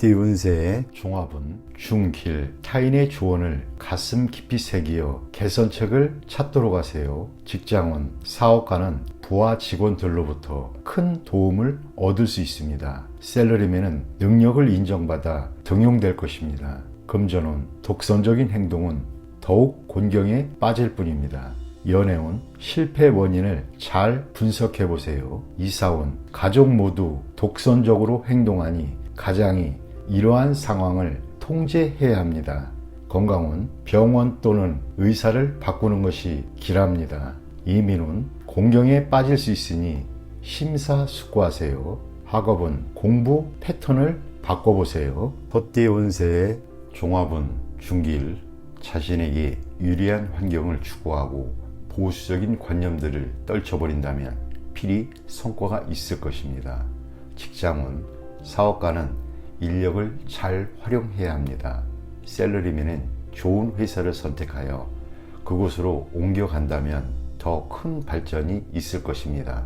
범띠 운세의 종합은 중길, 타인의 조언을 가슴 깊이 새기어 개선책을 찾도록 하세요. 직장운, 사업가는 부하 직원들로부터 큰 도움을 얻을 수 있습니다. 셀러리맨은 능력을 인정받아 등용될 것입니다. 금전운, 독선적인 행동은 더욱 곤경에 빠질 뿐입니다. 연애운, 실패 원인을 잘 분석해 보세요. 이사운, 가족 모두 독선적으로 행동하니 가장이 이러한 상황을 통제해야 합니다. 건강운, 병원 또는 의사를 바꾸는 것이 길합니다. 이민운, 공경에 빠질 수 있으니 심사숙고하세요. 학업은 공부 패턴을 바꿔보세요. 헛띠 운세의 종합은 중길, 자신에게 유리한 환경을 추구하고 보수적인 관념들을 떨쳐버린다면 필히 성과가 있을 것입니다. 직장운, 사업가는 인력을 잘 활용해야 합니다. 셀러리맨은 좋은 회사를 선택하여 그곳으로 옮겨간다면 더 큰 발전이 있을 것입니다.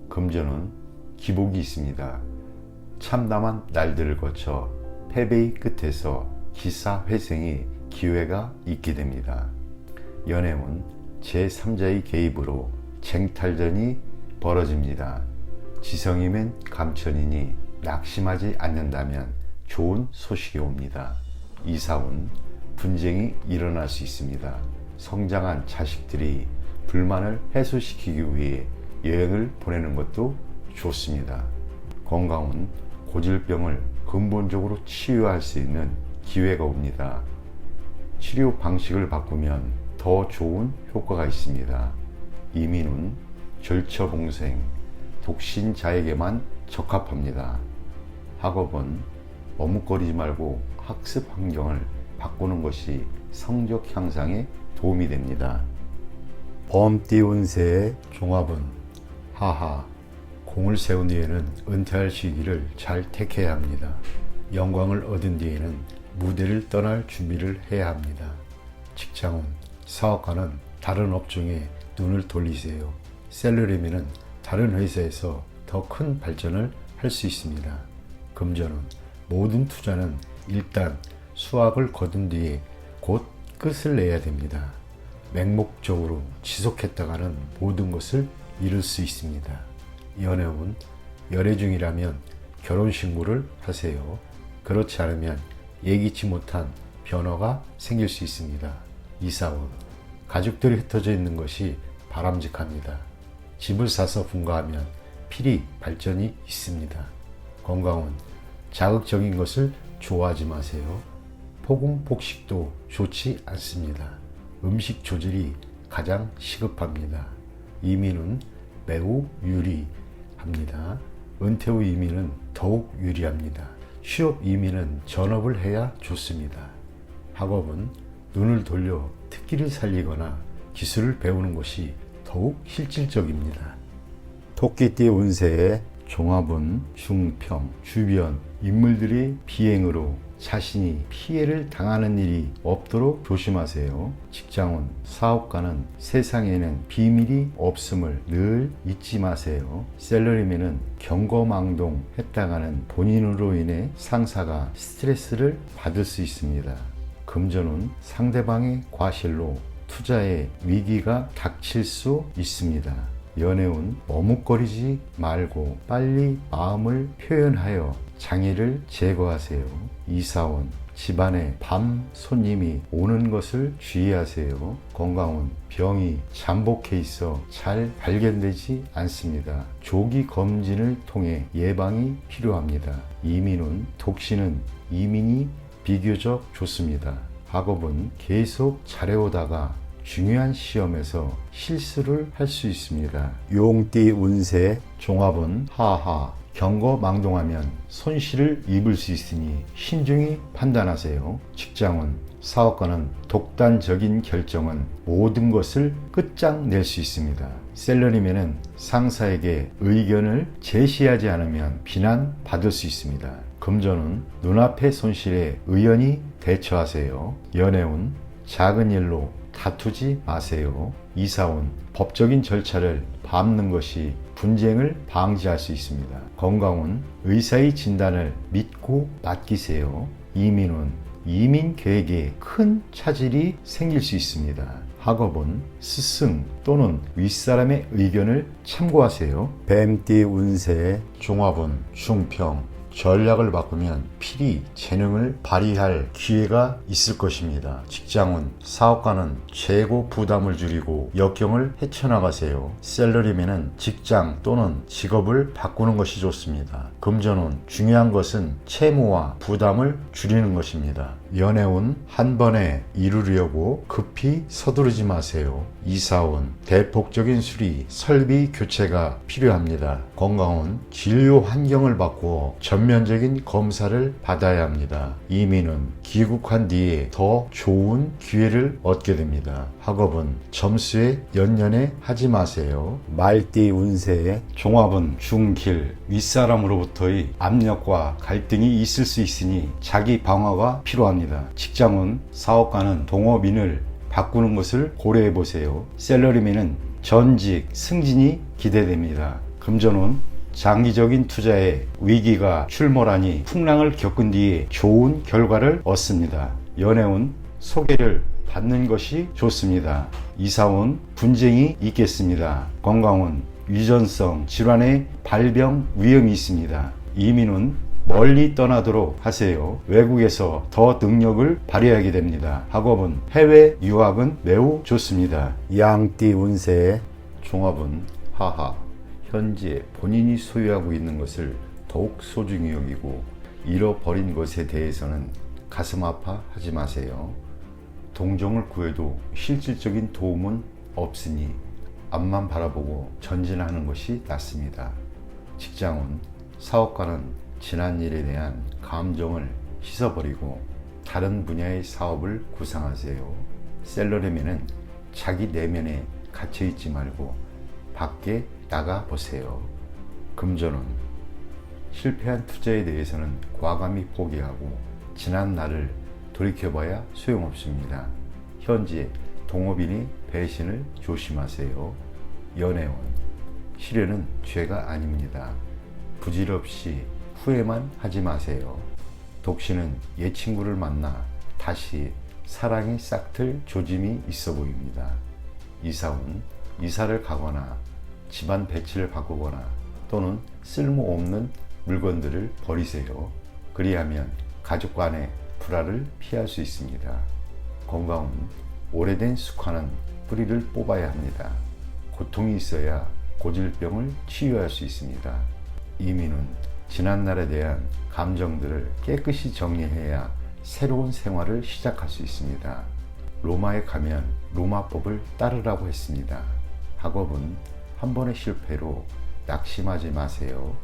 금전은 기복이 있습니다. 참담한 날들을 거쳐 패배의 끝에서 기사회생의 기회가 있게 됩니다. 연애운, 제3자의 개입으로 쟁탈전이 벌어집니다. 지성이면 감천이니 낙심하지 않는다면 좋은 소식이 옵니다. 이사운, 분쟁이 일어날 수 있습니다. 성장한 자식들이 불만을 해소시키기 위해 여행을 보내는 것도 좋습니다. 건강운, 고질병을 근본적으로 치유할 수 있는 기회가 옵니다. 치료 방식을 바꾸면 더 좋은 효과가 있습니다. 이민운, 절처봉생, 독신자에게만 적합합니다. 학업은 머뭇거리지 말고 학습 환경을 바꾸는 것이 성적 향상에 도움이 됩니다. 범띠 운세의 종합은 하하, 공을 세운 뒤에는 은퇴할 시기를 잘 택해야 합니다. 영광을 얻은 뒤에는 무대를 떠날 준비를 해야 합니다. 직장운, 사업가는 다른 업종에 눈을 돌리세요. 셀러리맨은 다른 회사에서 더 큰 발전을 할 수 있습니다. 금전운, 모든 투자는 일단 수확을 거둔 뒤에 곧 끝을 내야 됩니다. 맹목적으로 지속했다가는 모든 것을 잃을 수 있습니다. 연애운, 열애 중이라면 결혼신고를 하세요. 그렇지 않으면 예기치 못한 변화가 생길 수 있습니다. 이사운, 가족들이 흩어져 있는 것이 바람직합니다. 집을 사서 분가하면 필히 발전이 있습니다. 건강운, 자극적인 것을 좋아하지 마세요. 폭음 폭식도 좋지 않습니다. 음식 조절이 가장 시급합니다. 이민은 매우 유리합니다. 은퇴 후 이민은 더욱 유리합니다. 취업 이민은 전업을 해야 좋습니다. 학업은 눈을 돌려 특기를 살리거나 기술을 배우는 것이 더욱 실질적입니다. 토끼띠 운세의 종합은 중평, 주변 인물들의 비행으로 자신이 피해를 당하는 일이 없도록 조심하세요. 직장운, 사업가는 세상에는 비밀이 없음을 늘 잊지 마세요. 셀러리맨은 경거망동 했다가는 본인으로 인해 상사가 스트레스를 받을 수 있습니다. 금전운, 상대방의 과실로 투자에 위기가 닥칠 수 있습니다. 연애운, 머뭇거리지 말고 빨리 마음을 표현하여 장애를 제거하세요. 이사운, 집안에 밤 손님이 오는 것을 주의하세요. 건강운, 병이 잠복해 있어 잘 발견되지 않습니다. 조기 검진을 통해 예방이 필요합니다. 이민운, 독신은 이민이 비교적 좋습니다. 학업은 계속 잘해오다가 중요한 시험에서 실수를 할 수 있습니다. 용띠 운세 종합은 하하, 경거망동하면 손실을 입을 수 있으니 신중히 판단하세요. 직장운, 사업가는 독단적인 결정은 모든 것을 끝장낼 수 있습니다. 셀러리맨은 상사에게 의견을 제시하지 않으면 비난받을 수 있습니다. 금전운, 눈앞의 손실에 의연히 대처하세요. 연애운, 작은 일로 다투지 마세요. 이사온 법적인 절차를 밟는 것이 분쟁을 방지할 수 있습니다. 건강운 의사의 진단을 믿고 맡기세요. 이민운 이민 계획에 큰 차질이 생길 수 있습니다. 학업은 스승 또는 윗사람의 의견을 참고하세요. 뱀띠 운세 종합은 중평 전략을 바꾸면 필히 재능을 발휘할 기회가 있을 것입니다. 직장운 사업가는 재고 부담을 줄이고 역경을 헤쳐나가세요. 셀러리맨은 직장 또는 직업을 바꾸는 것이 좋습니다. 금전운 중요한 것은 채무와 부담을 줄이는 것입니다. 연애운 한 번에 이루려고 급히 서두르지 마세요. 이사운 대폭적인 수리 설비 교체가 필요합니다. 건강운 진료 환경을 바꾸어 전면적인 검사를 받아야 합니다. 이민은 귀국한 뒤에 더 좋은 기회를 얻게 됩니다. 학업은 점수에 연연해 하지 마세요. 말띠 운세 종합은 중길 윗사람으로부터의 압력과 갈등이 있을 수 있으니 자기 방어가 필요합니다. 직장은 사업가는 동업인을 바꾸는 것을 고려해 보세요. 셀러리맨은 전직 승진이 기대됩니다. 금전운 장기적인 투자에 위기가 출몰하니 풍랑을 겪은 뒤에 좋은 결과를 얻습니다. 연애운 소개를 받는 것이 좋습니다. 이사운 분쟁이 있겠습니다. 건강운 유전성 질환의 발병 위험이 있습니다. 이민운 멀리 떠나도록 하세요. 외국에서 더 능력을 발휘하게 됩니다. 학업은 해외 유학은 매우 좋습니다. 양띠 운세 종합은 하하 현재 본인이 소유하고 있는 것을 더욱 소중히 여기고 잃어버린 것에 대해서는 가슴 아파하지 마세요. 동정을 구해도 실질적인 도움은 없으니 앞만 바라보고 전진하는 것이 낫습니다. 직장은 사업가는 지난 일에 대한 감정을 씻어버리고 다른 분야의 사업을 구상하세요. 셀러리맨은 자기 내면에 갇혀있지 말고 밖에 나가 보세요. 금전은 실패한 투자에 대해서는 과감히 포기하고 지난 날을 돌이켜봐야 소용없습니다. 현재 동업인이 배신을 조심하세요. 연애운 실현은 죄가 아닙니다. 부질없이 후회만 하지 마세요. 독신은 옛 친구를 만나 다시 사랑이 싹틀 조짐이 있어 보입니다. 이사운 이사를 가거나 집안 배치를 바꾸거나 또는 쓸모없는 물건들을 버리세요. 그리하면 가족 간의 불화를 피할 수 있습니다. 건강은 오래된 숙화는 뿌리를 뽑아야 합니다. 고통이 있어야 고질병을 치유할 수 있습니다. 이민은 지난날에 대한 감정들을 깨끗이 정리해야 새로운 생활을 시작할 수 있습니다. 로마에 가면 로마법을 따르라고 했습니다. 학업은 한 번의 실패로 낙심하지 마세요.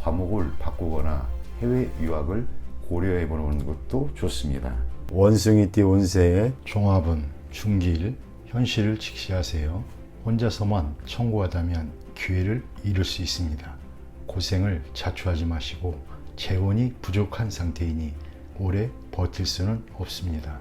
과목을 바꾸거나 해외 유학을 고려해 보는 것도 좋습니다. 원숭이띠 운세의 종합은 중길 현실을 직시하세요. 혼자서만 청구하다면 기회를 잃을 수 있습니다. 고생을 자초하지 마시고 재원이 부족한 상태이니 오래 버틸 수는 없습니다.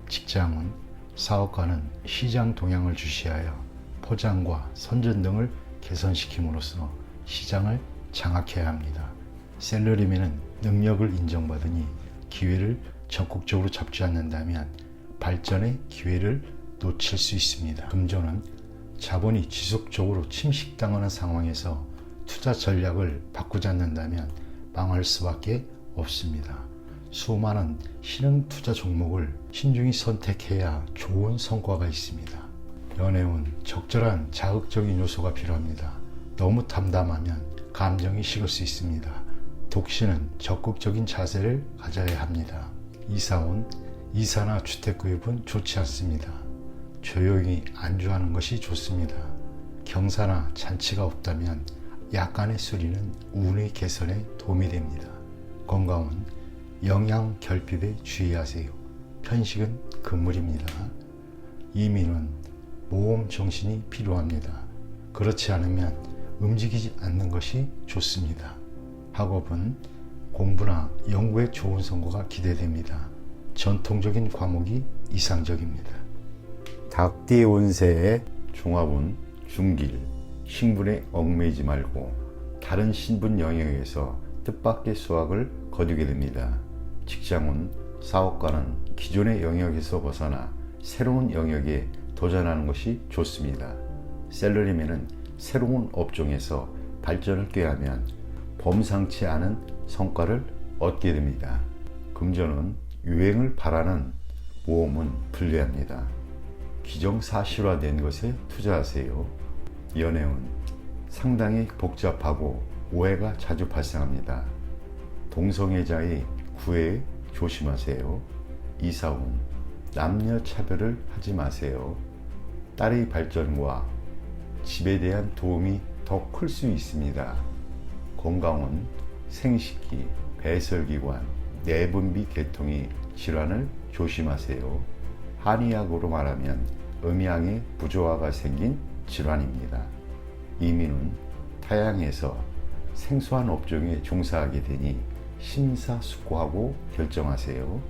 직장은 사업가는 시장 동향을 주시하여 포장과 선전 등을 개선시킴으로써 시장을 장악해야 합니다. 셀러리맨은 능력을 인정받으니 기회를 적극적으로 잡지 않는다면 발전의 기회를 놓칠 수 있습니다. 금전은 자본이 지속적으로 침식당하는 상황에서 투자 전략을 바꾸지 않는다면 망할 수밖에 없습니다. 수많은 신흥 투자 종목을 신중히 선택해야 좋은 성과가 있습니다. 연애운 적절한 자극적인 요소가 필요합니다. 너무 탐담하면 감정이 식을 수 있습니다. 독신은 적극적인 자세를 가져야 합니다. 이사운 이사나 주택구입은 좋지 않습니다. 조용히 안주하는 것이 좋습니다. 경사나 잔치가 없다면 약간의 수리는 운의 개선에 도움이 됩니다. 건강은 영양 결핍에 주의하세요. 편식은 금물입니다. 이민은 모험 정신이 필요합니다. 그렇지 않으면 움직이지 않는 것이 좋습니다. 학업은 공부나 연구에 좋은 성과가 기대됩니다. 전통적인 과목이 이상적입니다. 작디 운세의 종합은 중길, 신분에 얽매이지 말고 다른 신분 영역에서 뜻밖의 수확을 거두게 됩니다. 직장운, 사업가는 기존의 영역에서 벗어나 새로운 영역에 도전하는 것이 좋습니다. 셀러리맨은 새로운 업종에서 발전을 꾀하면 범상치 않은 성과를 얻게 됩니다. 금전은 유행을 바라는 모험은 불리합니다. 기정사실화된 것에 투자하세요. 연애운 상당히 복잡하고 오해가 자주 발생합니다. 동성애자의 구애에 조심하세요. 이사운 남녀 차별을 하지 마세요. 딸의 발전과 집에 대한 도움이 더 클 수 있습니다. 건강은 생식기, 배설기관, 내분비 계통의 질환을 조심하세요. 한의학으로 말하면 음양의 부조화가 생긴 질환입니다. 이민은 타양에서 생소한 업종에 종사하게 되니 심사숙고하고 결정하세요.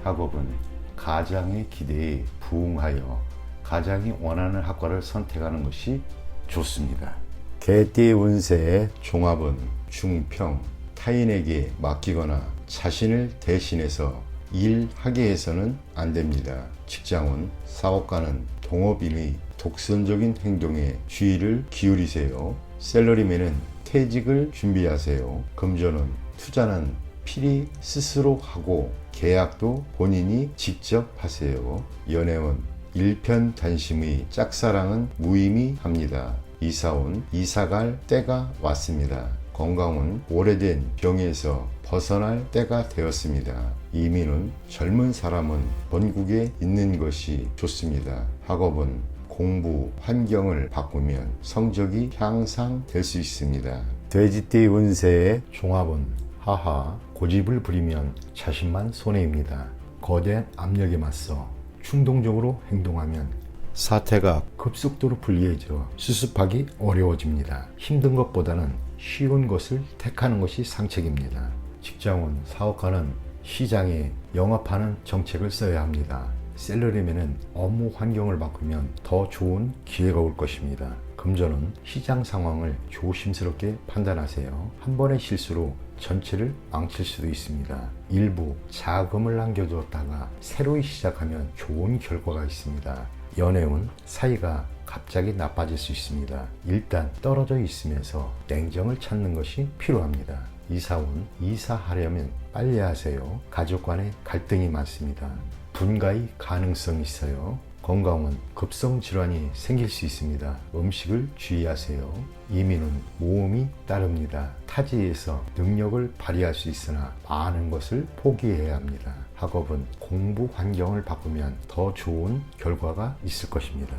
학업은 가장의 기대에 부응하여 가장이 원하는 학과를 선택하는 것이 좋습니다. 개띠 운세의 종합은 중평, 타인에게 맡기거나 자신을 대신해서 일하게 해서는 안 됩니다. 직장은 사업가는 동업인의 독선적인 행동에 주의를 기울이세요. 셀러리맨은 퇴직을 준비하세요. 금전은 투자는 필히 스스로 하고 계약도 본인이 직접 하세요. 연애운 일편단심의 짝사랑은 무의미합니다. 이사운 이사갈 때가 왔습니다. 건강은 오래된 병에서 벗어날 때가 되었습니다. 이민은 젊은 사람은 본국에 있는 것이 좋습니다. 학업은 공부 환경을 바꾸면 성적이 향상될 수 있습니다. 돼지띠 운세의 종합은 하하, 고집을 부리면 자신만 손해입니다. 거대한 압력에 맞서 충동적으로 행동하면 사태가 급속도로 불리해져 수습하기 어려워집니다. 힘든 것보다는 쉬운 것을 택하는 것이 상책입니다. 직장은 사업가는 시장에 영합하는 정책을 써야 합니다. 셀러리맨은 업무 환경을 바꾸면 더 좋은 기회가 올 것입니다. 금전은 시장 상황을 조심스럽게 판단하세요. 한 번의 실수로 전체를 망칠 수도 있습니다. 일부 자금을 남겨두었다가 새로이 시작하면 좋은 결과가 있습니다. 연애운 사이가 갑자기 나빠질 수 있습니다. 일단 떨어져 있으면서 냉정을 찾는 것이 필요합니다. 이사운 이사하려면 빨리 하세요. 가족 간의 갈등이 많습니다. 분가의 가능성이 있어요. 건강은 급성 질환이 생길 수 있습니다. 음식을 주의하세요. 이민은 모험이 따릅니다. 타지에서 능력을 발휘할 수 있으나 많은 것을 포기해야 합니다. 학업은 공부 환경을 바꾸면 더 좋은 결과가 있을 것입니다.